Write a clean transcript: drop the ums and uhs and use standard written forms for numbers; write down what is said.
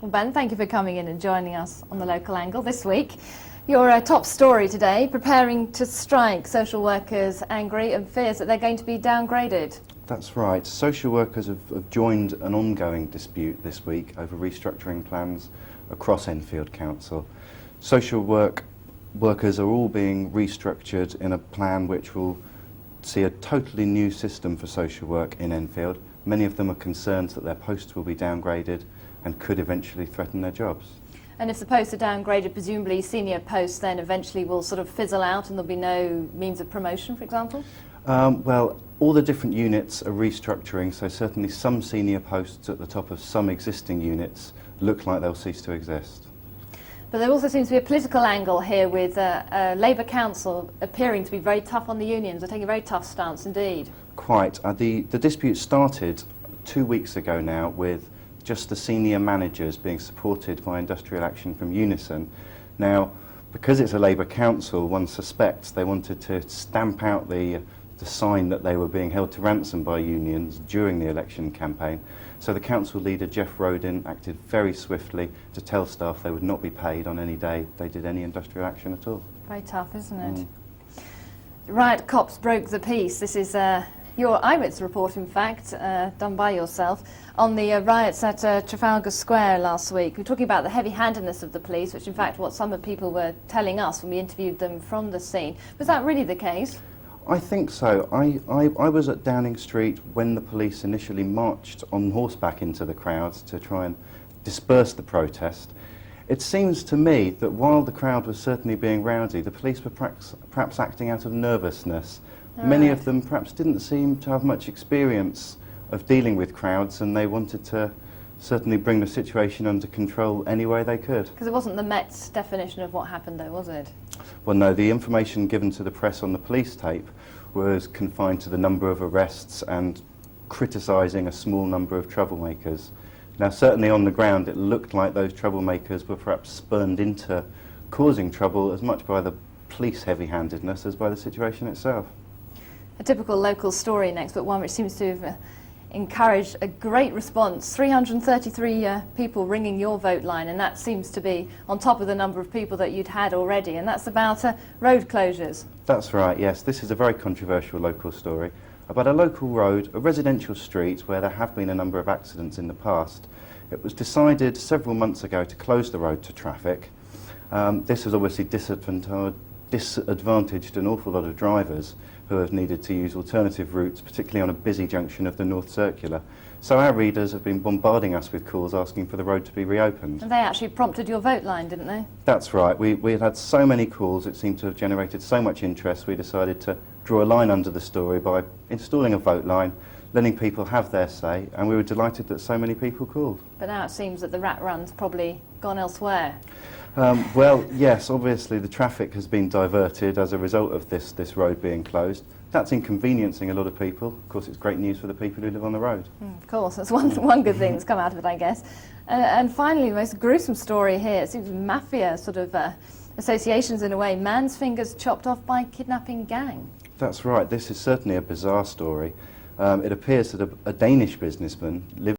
Well, Ben, thank you for coming in and joining us on the Local Angle this week. Your top story today, preparing to strike, social workers angry and fears that they're going to be downgraded. That's right. Social workers have joined an ongoing dispute this week over restructuring plans across Enfield Council. Social workers are all being restructured in a plan which will see a totally new system for social work in Enfield. Many of them are concerned that their posts will be downgraded and could eventually threaten their jobs. And if the posts are downgraded, presumably senior posts then eventually will sort of fizzle out and there'll be no means of promotion, for example? Well, all the different units are restructuring, so certainly some senior posts at the top of some existing units look like they'll cease to exist. But there also seems to be a political angle here with Labour Council appearing to be very tough on the unions. They're taking a very tough stance indeed. Quite. The dispute started 2 weeks ago now with just the senior managers being supported by industrial action from Unison. Now, because it's a Labour council, one suspects they wanted to stamp out the sign that they were being held to ransom by unions during the election campaign. So the council leader, Jeff Rodin, acted very swiftly to tell staff they would not be paid on any day they did any industrial action at all. Very tough, isn't it? Riot cops broke the peace. This is your eyewitness report, in fact, done by yourself, on the riots at Trafalgar Square last week. We're talking about the heavy-handedness of the police, which in fact what some of the people were telling us when we interviewed them from the scene. Was that really the case? I think so. I was at Downing Street when the police initially marched on horseback into the crowds to try and disperse the protest. It seems to me that while the crowd was certainly being rowdy, the police were perhaps acting out of nervousness. Many of them perhaps didn't seem to have much experience of dealing with crowds, and they wanted to certainly bring the situation under control any way they could. Because it wasn't the Met's definition of what happened though, was it? Well, no, the information given to the press on the police tape was confined to the number of arrests and criticising a small number of troublemakers. Now, certainly on the ground, it looked like those troublemakers were perhaps spurned into causing trouble as much by the police heavy-handedness as by the situation itself. A typical local story next, but one which seems to have encouraged a great response. 333 people ringing your vote line, and that seems to be on top of the number of people that you'd had already, and that's about road closures. That's right, yes. This is a very controversial local story about a local road, a residential street where there have been a number of accidents in the past. It was decided several months ago to close the road to traffic. This has obviously disadvantaged an awful lot of drivers who have needed to use alternative routes, particularly on a busy junction of the North Circular. So our readers have been bombarding us with calls asking for the road to be reopened. And they actually prompted your vote line, didn't they? That's right. We had so many calls, it seemed to have generated so much interest, we decided to draw a line under the story by installing a vote line, letting people have their say, and we were delighted that so many people called. But now it seems that the rat run's probably gone elsewhere. Well, yes, obviously the traffic has been diverted as a result of this road being closed. That's inconveniencing a lot of people. Of course, it's great news for the people who live on the road. Of course, that's one good thing that's come out of it, I guess. And finally, the most gruesome story here, it seems mafia sort of associations in a way. Man's fingers chopped off by kidnapping gang. That's right. This is certainly a bizarre story. It appears that a Danish businessman living